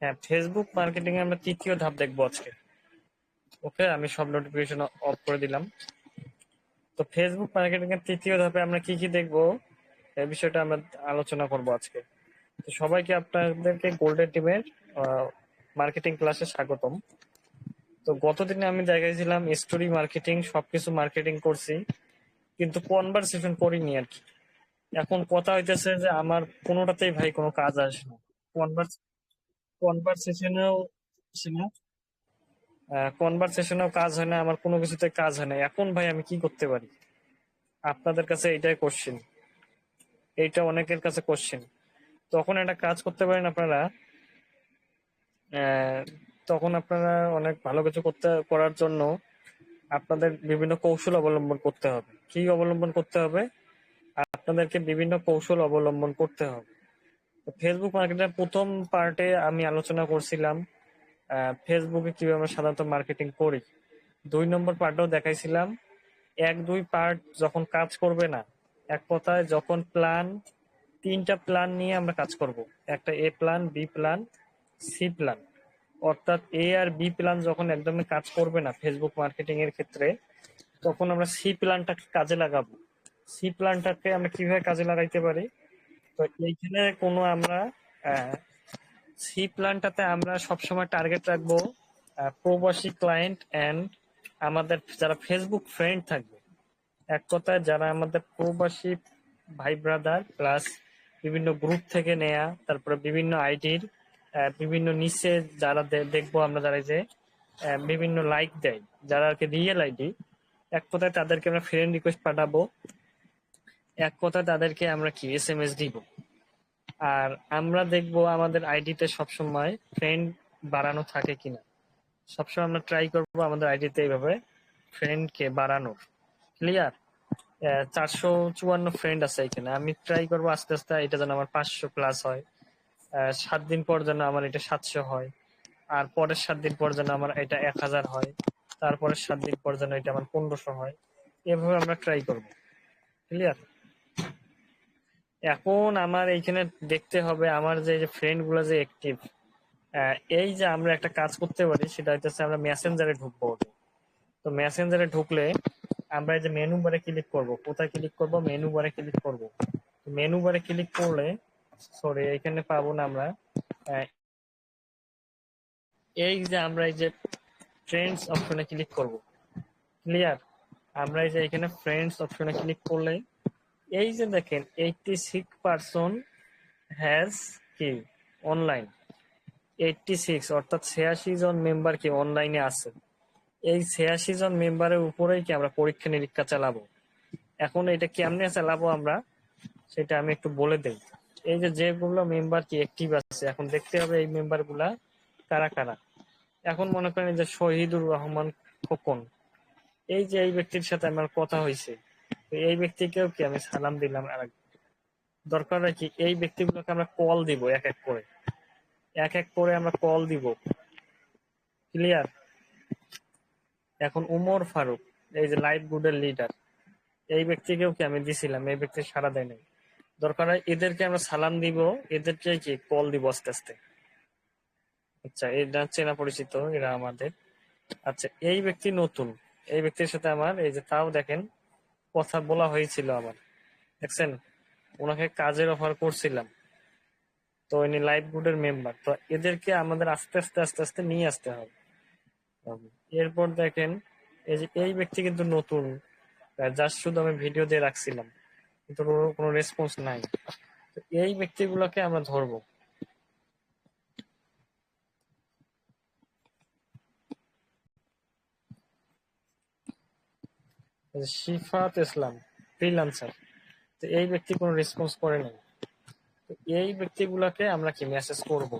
হ্যাঁ, Facebook marketing এ আমরা তৃতীয় ধাপ দেখবো আজকে। ওকে, আমি সব নোটিফিকেশন অফ করে দিলাম। তো ফেসবুক মার্কেটিং এর তৃতীয় ধাপে আমরা কি কি দেখবো এই বিষয়টা আমরা আলোচনা করব আজকে। তো সবাইকে আপনাদেরকে গোল্ডেন টিমের মার্কেটিং ক্লাসে স্বাগতম। তো গতদিনে আমি দেখাইছিলাম স্টোরি মার্কেটিং, সবকিছু মার্কেটিং করছি, কিন্তু কনভারসেশন করিনি আর কি। এখন কথা হইতেছে যে আমার কোনোটাতেই ভাই কোনো কাজ আসে না। কনভারসেশনেও কনভারসেশনেও কাজ হয় না, আমার কোনো কিছুতে কাজ হয় না। এখন ভাই আমি কি করতে পারি? আপনাদের কাছে এইটাই কোশ্চেন, এইটা অনেকের কাছে কোশ্চেন। তখন একটা কাজ করতে পারেন আপনারা। আহ, তখন আপনারা অনেক ভালো কিছু করার জন্য আপনাদের বিভিন্ন কৌশল অবলম্বন করতে হবে। কি অবলম্বন করতে হবে? আপনাদেরকে বিভিন্ন কৌশল অবলম্বন করতে হবে। তো ফেসবুক মার্কেটের প্রথম পার্টে আমি আলোচনা করছিলাম ফেসবুকে কিভাবে আমরা সাধারণত মার্কেটিং করি। 2 নম্বর পার্টও দেখাইছিলাম। 1, 2 পার্ট যখন কাজ করবে না, এক কথায় যখন তিনটা প্ল্যান নিয়ে আমরা কাজ করব। একটা A plan, B plan, C plan. অর্থাৎ এ আর বি প্ল্যান যখন একদমই কাজ করবে না ফেসবুক মার্কেটিং এর ক্ষেত্রে, তখন আমরা সি প্ল্যানটাকে কাজে লাগাবো। সি প্ল্যানটাকে আমরা কিভাবে কাজে লাগাইতে পারি? তো এইখানে কোনো আমরা সি প্ল্যানটাতে আমরা সবসময় টার্গেট রাখবো প্রবাসী ক্লায়েন্ট এন্ড আমাদের যারা ফেসবুক ফ্রেন্ড থাকবে। এক কথায় যারা আমাদের প্রবাসী ভাই ব্রাদার প্লাস বিভিন্ন গ্রুপ থেকে নেয়া, তারপরে বিভিন্ন আইডির বিভিন্ন নিচে যারা দেখবো আমরা, যারা যে বিভিন্ন লাইক দেয়, যারা আর কি রিয়েল আইডি। এক কথায় তাদেরকে আমরা ফ্রেন্ড রিকোয়েস্ট পাঠাবো, এক কথায় তাদেরকে আমরা কি এসএমএস দিব। আর আমরা দেখবো আমাদের আইডিতে সবসময় ফ্রেন্ড বাড়ানো থাকে কিনা। সবসময় আমরা ট্রাই করবো আমাদের আইডিতে এইভাবে ফ্রেন্ডকে বাড়ানোর। ক্লিয়ার? 454 ফ্রেন্ড আছে এখানে, আমি ট্রাই করবো আস্তে আস্তে এটা যেন আমার 500+ হয়। 7 দিন পর যেন আমার এটা 700 হয়। আর পরের 7 দিন পর যেন আমার এটা 1000 হয়। তারপরের 7 দিন পর যেন এটা আমার 1500 হয়। এভাবে আমরা ট্রাই করবো। ক্লিয়ার? এখন আমার এইখানে দেখতে হবে আমার যে ফ্রেন্ড গুলো যে অ্যাক্টিভ। এই যে আমরা একটা কাজ করতে পারি, সেটা হচ্ছে আমরা মেসেঞ্জারে ঢুকবো। তো মেসেঞ্জারে ঢুকলে আমরা এই যে মেনু বারে ক্লিক করব। কোথায় ক্লিক করব? মেনু বারে ক্লিক করব। মেনু বারে ক্লিক করলে, সরি এখানে পাবো না আমরা। আহ, এই যে আমরা এই যে ফ্রেন্ডস অপশনে ক্লিক করব। ক্লিয়ার? আমরা এই যে এখানে ফ্রেন্ডস অপশনে ক্লিক করলে এই যে দেখেন 86% হ্যাজ কি অনলাইন। 86 অর্থাৎ 86 জন মেম্বার কি অনলাইনে আছে। এই 86 জন মেম্বারের উপরেই কি আমরা পরীক্ষা নিরীক্ষা চালাবো। এখন এটা কেমনে চালাবো আমরা, সেটা আমি একটু বলে দেই। এই যে যেগুলো মেম্বার কি অ্যাক্টিভ আছে, এখন দেখতে হবে এই মেম্বার গুলা কারা কারা। এখন মনে করেন যে শহীদুর রহমান খোকন, এই যে এই ব্যক্তির সাথে আমার কথা হয়েছে, তো এই ব্যক্তিকেও কি আমি সালাম দিলাম। আর দরকার হয় কি এই ব্যক্তিগুলোকে আমরা কল দিব, এক এক করে আমরা কল দিব। ক্লিয়ার? এখন উমর ফারুক, এই যে লাইফ গুডের লিডার, এই ব্যক্তিকেও কি আমি দিছিলাম, এই ব্যক্তি সাড়া দেয় নাই। দরকার হয় এদেরকে আমরা সালাম দিব, এদেরকে কি কল দিব আস্তে আস্তে। আচ্ছা, এটা চেনা পরিচিত, এরা আমাদের। আচ্ছা, এই ব্যক্তি নতুন, এই ব্যক্তির সাথে আমার এই যে তাও দেখেন কথা বলা হয়েছিল আমার। দেখছেন, ওনাকে কাজের অফার করছিলাম। তো ইনি লাইফ গুডের মেম্বার। তো এদেরকে আমাদের আস্তে আস্তে আস্তে আস্তে নিয়ে আসতে হবে। এরপর দেখেন এই যে এই ব্যক্তি কিন্তু নতুন, জাস্ট শুধু আমি ভিডিও দিয়ে রাখছিলাম, কিন্তু ওর কোনো রেসপন্স নাই। তো এই ব্যক্তিগুলোকে আমরা ধরবো। এই যে শিফাত ইসলাম, ফ্রিল্যান্সার, তো এই ব্যক্তি কোনো রেসপন্স করে নাই। তো এই ব্যক্তিগুলোকে আমরা কি মেসেজ করব,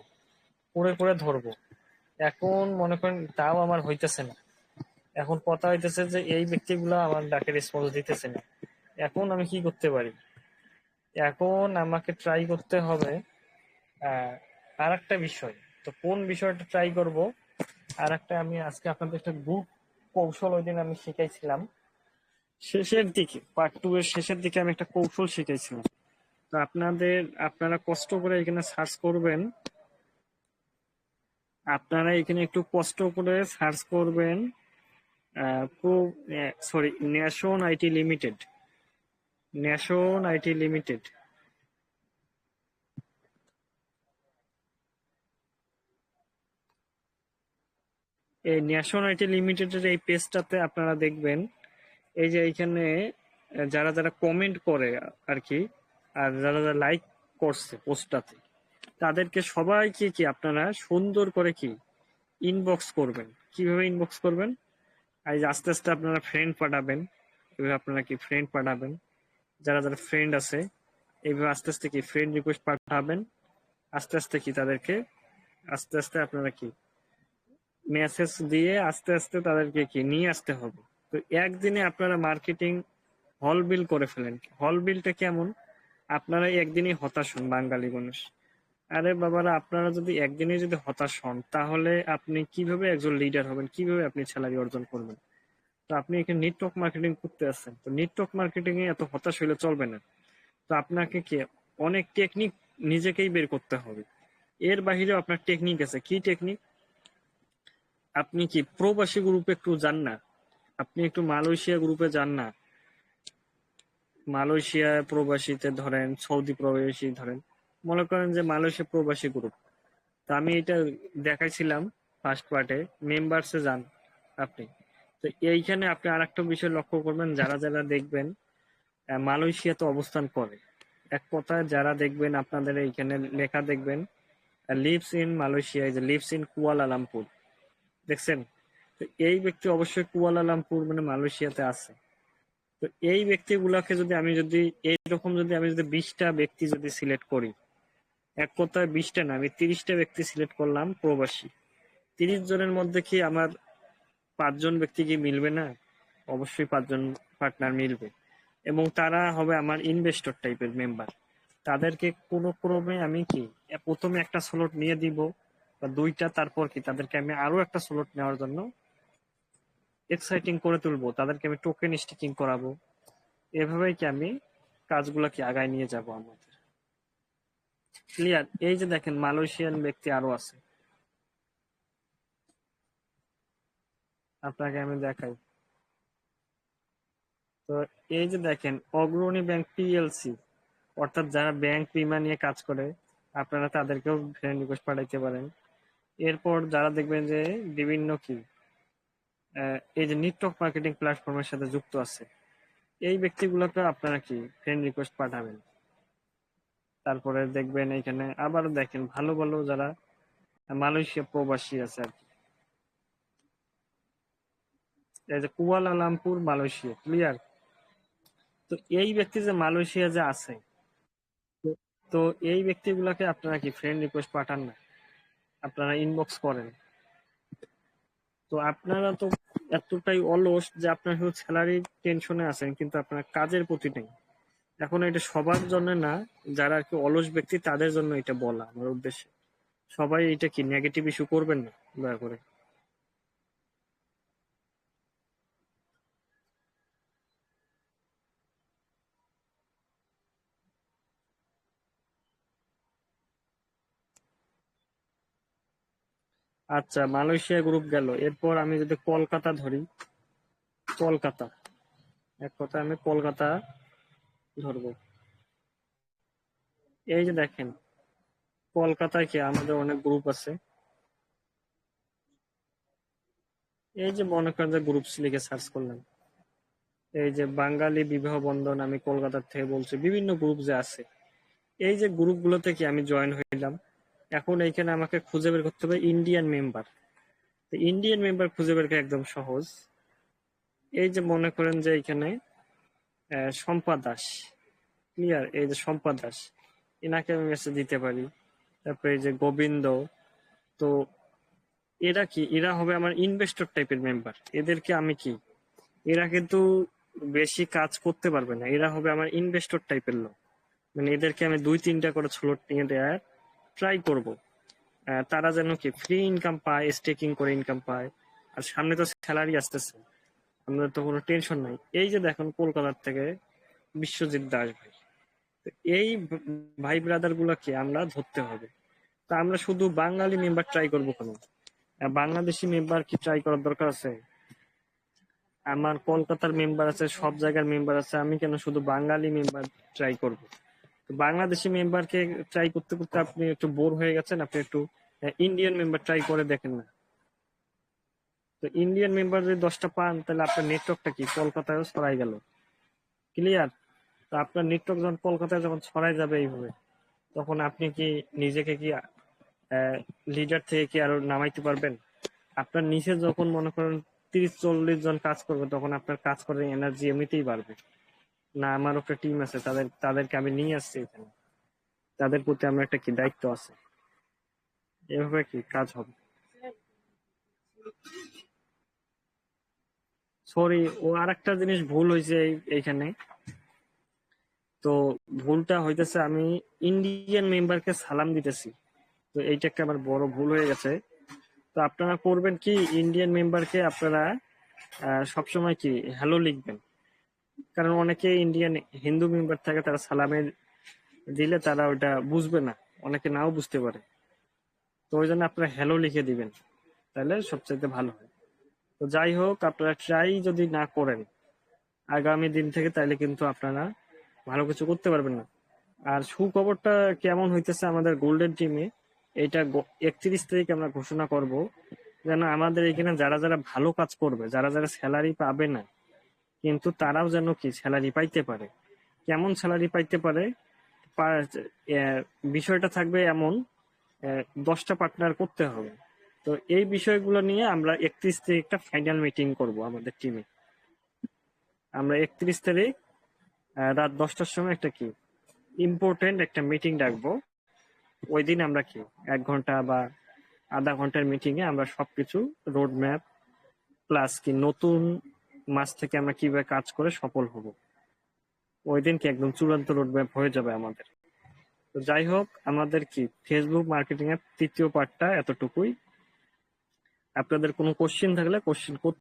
করে করে ধরবো। এখন মনে করেন তাও আমার হইতেছে না। এখন কথা হইতেছে যে এই ব্যক্তিগুলো আমার ডাকে রেসপন্স দিতেছে না। এখন আমি কি করতে পারি? এখন আমাকে ট্রাই করতে হবে আর একটা বিষয়। তো কোন বিষয়টা ট্রাই করব? আর একটা আমি আজকে আপনাদের একটা গ্রুপ কৌশল ওই দিন আমি শিখাইছিলাম, শেষের দিকে পার্ট 2 এর শেষের দিকে আমি একটা কৌশল শিখাইছিলাম। তো আপনারা কষ্ট করে এখানে সার্চ করবেন আপনারা এখানে একটু কষ্ট করে সার্চ করবেন, pro sorry nation IT limited, nation IT limited. এই ন্যাশন আইটি লিমিটেডের এই পেজটাতে আপনারা দেখবেন, এই যে এইখানে যারা যারা কমেন্ট করে আর কি, আর যারা যারা লাইক করছে পোস্টটাতে, তাদেরকে সবাইকে কি আপনারা সুন্দর করে কি ইনবক্স করবেন। কিভাবে ইনবক্স করবেন? এই যে আস্তে আস্তে আপনারা ফ্রেন্ড পাঠাবেন, এভাবে আপনারা কি ফ্রেন্ড পাঠাবেন, যারা যারা ফ্রেন্ড আছে এইভাবে আস্তে আস্তে কি ফ্রেন্ড রিকোয়েস্ট পাঠাবেন। আস্তে আস্তে কি তাদেরকে আস্তে আস্তে আপনারা কি মেসেজ দিয়ে আস্তে আস্তে তাদেরকে কি নিয়ে আসতে হবে। তো একদিনে আপনারা মার্কেটিং হল বিল করে ফেলেন। হল বিলটা কেমন? আপনারা একদিনই হতাশ হন বাঙালি মানুষ। আরে বাবারা, আপনারা যদি একদিনে যদি হতাশ হন, তাহলে আপনি কিভাবে একজন লিডার হবেন, কিভাবে আপনি স্যালারি অর্জন করবেন? তো আপনি এখানে নেটওয়ার্ক মার্কেটিং করতে আসছেন, তো নেটওয়ার্ক মার্কেটিং এ এত হতাশ হলে চলবে না। তো আপনাকে কি অনেক টেকনিক নিজেকেই বের করতে হবে। এর বাহিরেও আপনার টেকনিক আছে। কি টেকনিক? আপনি কি প্রবাসী গ্রুপে একটু যান না? আপনি একটু মালয়েশিয়া গ্রুপে যান না? মালয়েশিয়া প্রবাসীতে ধরেন, সৌদি প্রবাসী ধরেন, মনে করেন যে মালয়েশিয়া প্রবাসী গ্রুপ। তো আমি এটা দেখাইছিলাম ফার্স্ট পার্টে, মেম্বারসে যান আপনি। তো এইখানে আপনি আরেকটা বিষয় লক্ষ্য করবেন, যারা যারা দেখবেন মালয়েশিয়াতে অবস্থান করে, এক কথায় যারা দেখবেন আপনাদের এইখানে লেখা দেখবেন লিভস ইন মালয়েশিয়া, যে লিভস ইন কুয়ালালামপুর, দেখছেন? তো এই ব্যক্তি অবশ্যই কুয়ালালামপুর মানে মালয়েশিয়াতে আছে। তো এই ব্যক্তিগুলাকে যদি আমি যদি এইরকম যদি আমি যদি 20টা ব্যক্তি যদি সিলেক্ট করি, এক কথায় 20টা না, আমি 30টা ব্যক্তি সিলেক্ট করলাম প্রবাসী, 30 জনের মধ্যে কি আমার 5জন ব্যক্তি কি মিলবে না? অবশ্যই 5জন পার্টনার মিলবে, এবং তারা হবে আমার ইনভেস্টর টাইপের মেম্বার। তাদেরকে কোনো ক্রমে আমি কি প্রথমে একটা স্লট নিয়ে দিব বা 2টা, তারপর কি তাদেরকে আমি আরো একটা স্লট নেওয়ার জন্য এক্সাইটিং করে তুলবো, তাদেরকে আমি টোকেন স্টিকিং করাবো। এভাবেই কি আমি কাজগুলা কি আগায় নিয়ে যাব আমাদের। ক্লিয়ার? এই যে দেখেন মালয়েশিয়ান ব্যক্তি আরো আছে, আপনাকে আমি দেখাই। তো এই যে দেখেন অগ্রণী ব্যাংক পিএলসি, অর্থাৎ যারা ব্যাংক বীমা নিয়ে কাজ করে, আপনারা তাদেরকেও ফ্রেন্ড রিকোয়েস্ট পাঠাইতে পারেন। এরপর যারা দেখবেন যে বিভিন্ন কি এই যে নেটওয়ার্ক মার্কেটিং প্ল্যাটফর্মের সাথে যুক্ত আছে, এই ব্যক্তিগুলোকে আপনারা কি ফ্রেন্ড রিকোয়েস্ট পাঠাবেন। তারপরে দেখবেন এখানে আবার দেখেন ভালো ভালো যারা মালয়েশিয়া প্রবাসী আছে আর কি, এই যে কুয়ালালামপুর মালয়েশিয়া। ক্লিয়ার? তো এই ব্যক্তি যে মালয়েশিয়া যে আছে, তো তো এই ব্যক্তিগুলোকে আপনারা কি ফ্রেন্ড রিকোয়েস্ট পাঠান না, আপনারা ইনবক্স করেন। তো আপনারা তো এতটাই অলস যে আপনার শুধু স্যালারির টেনশনে আছেন, কিন্তু আপনার কাজের প্রতি নেই। এখন এটা সবার জন্য না, যারা আর কি অলস ব্যক্তি তাদের জন্য এটা বলা আমার উদ্দেশ্য। সবাই এটা কি নেগেটিভ ইস্যু করবেন না দয়া করে। আচ্ছা, মালয়েশিয়া গ্রুপ গেল, এরপর আমি যদি কলকাতা ধরি, কলকাতা, এক কথা আমি কলকাতা ধরবো। এই যে দেখেন কলকাতায় কি আমাদের অনেক গ্রুপ আছে। এই যে মনে করেন যে গ্রুপ লিখে সার্চ করলাম, এই যে বাঙালি বিবাহ বন্ধন, আমি কলকাতার থেকে বলছি, বিভিন্ন গ্রুপ যে আছে, এই যে গ্রুপগুলোতে কি আমি জয়েন হইলাম। এখন এইখানে আমাকে খুঁজে বের করতে হবে ইন্ডিয়ান মেম্বার। ইন্ডিয়ান মেম্বার খুঁজে বের করা একদম সহজ। এই যে মনে করেন যে এখানে শম্পা দাস। ক্লিয়ার? এই যে শম্পা দাস, এনাকে আমি মেসেজ দিতে পারি। তারপরে এই যে গোবিন্দ। তো এরা কি, এরা হবে আমার ইনভেস্টর টাইপের মেম্বার। এদেরকে আমি কি, এরা কিন্তু বেশি কাজ করতে পারবে না, এরা হবে আমার ইনভেস্টর টাইপের লোক। মানে এদেরকে আমি 2-3টা করে স্লট নিয়ে দেওয়ার ট্রাই করব। তারা যেন কি ফ্রি ইনকাম পায়, স্টেকিং করে ইনকাম পায়। আর সামনে তো স্যালারি আসতেছে, আমাদের তো কোনো টেনশন নাই। এই যে দেখুন কলকাতার থেকে বিশ্বজিৎ দাস ভাই, তো এই ভাই ব্রাদার গুলাকে আমরা ধরতে হবে। তা আমরা শুধু বাঙালি মেম্বার ট্রাই করবো কেন? বাংলাদেশি মেম্বার কি ট্রাই করার দরকার আছে? আমার কলকাতার মেম্বার আছে, সব জায়গার মেম্বার আছে, আমি কেন শুধু বাঙালি মেম্বার ট্রাই করব? তো বাংলাদেশি মেম্বারকে ট্রাই করতে করতে আপনি একটু বোর হয়ে গেছেন, আপনি একটু ইন্ডিয়ান মেম্বার ট্রাই করে দেখেন না। তো ইন্ডিয়ান মেম্বার যদি 10টা পান, তাহলে আপনার নেটওয়ার্কটা কি কলকাতায়ও ছড়াই গেল। ক্লিয়ার? তো আপনার নেটওয়ার্ক যখন কলকাতায় যখন ছড়াই যাবে এইভাবে, তখন আপনি কি নিজেকে কি লিডার থেকে কি আরো নামাইতে পারবেন? আপনার নিচে যখন মনে করেন 30-40 জন কাজ করবে, তখন আপনার কাজ করার এনার্জি এমনিতেই বাড়বে। না, আমার একটা টিম আছে, তাদেরকে আমি নিয়ে আসছি এখানে, তাদের প্রতি আমার একটা কি দায়িত্ব আছে। এভাবে কি কাজ হবে? সরি, ও আর একটা জিনিস ভুল হয়েছে এইখানে। তো ভুলটা হইতেছে, আমি ইন্ডিয়ান মেম্বারকে সালাম দিতেছি। তো এইটা একটা আমার বড় ভুল হয়ে গেছে। তো আপনারা করবেন কি, ইন্ডিয়ান মেম্বারকে আপনারা সবসময় কি হ্যালো লিখবেন। কারণ অনেকে ইন্ডিয়ান হিন্দু মেম্বার থাকে, তারা সালামের দিলে তারা ওটা বুঝবে না, অনেকে নাও বুঝতে পারে। তো ওই জন্য আপনারা হ্যালো লিখে দিবেন, তাহলে সবচেয়ে ভালো হয়। তো যাই হোক, আপনারা ট্রাই যদি না করেন আগামী দিন থেকে, তাহলে কিন্তু আপনারা ভালো কিছু করতে পারবেন না। আর সুখবরটা কেমন হইতেছে আমাদের গোল্ডেন টিমে, এটা 31 তারিখ আমরা ঘোষণা করব, যেন আমাদের এখানে যারা যারা ভালো কাজ করবে, যারা যারা স্যালারি পাবে না, কিন্তু তারাও যেন কি স্যালারি পাইতে পারে। কেমন স্যালারি পাইতে পারে? বিষয়টা থাকবে এমন, 10টা পার্টনার করতে হবে। তো এই বিষয়গুলো নিয়ে আমরা 31 তারিখ একটা ফাইনাল মিটিং করব আমাদের টিমে। আমরা 31 তারিখ রাত 10টার সময় একটা কি ইম্পর্টেন্ট একটা মিটিং ডাকবো। ওই দিন আমরা কি 1 ঘন্টা বা আধা ঘন্টার মিটিং এ আমরা সবকিছু রোড ম্যাপ প্লাস কি নতুন মাস থেকে আমরা কিভাবে কাজ করে সফল হব, ওই দিন কি একদম চূড়ান্ত রোড ম্যাপ হয়ে যাবে আমাদের। তো যাই হোক, আমাদের কি ফেসবুক মার্কেটিং এর তৃতীয় পার্টটা এতটুকুই। আপনাদের কোনো কোশ্চেন থাকলে কোশ্চেন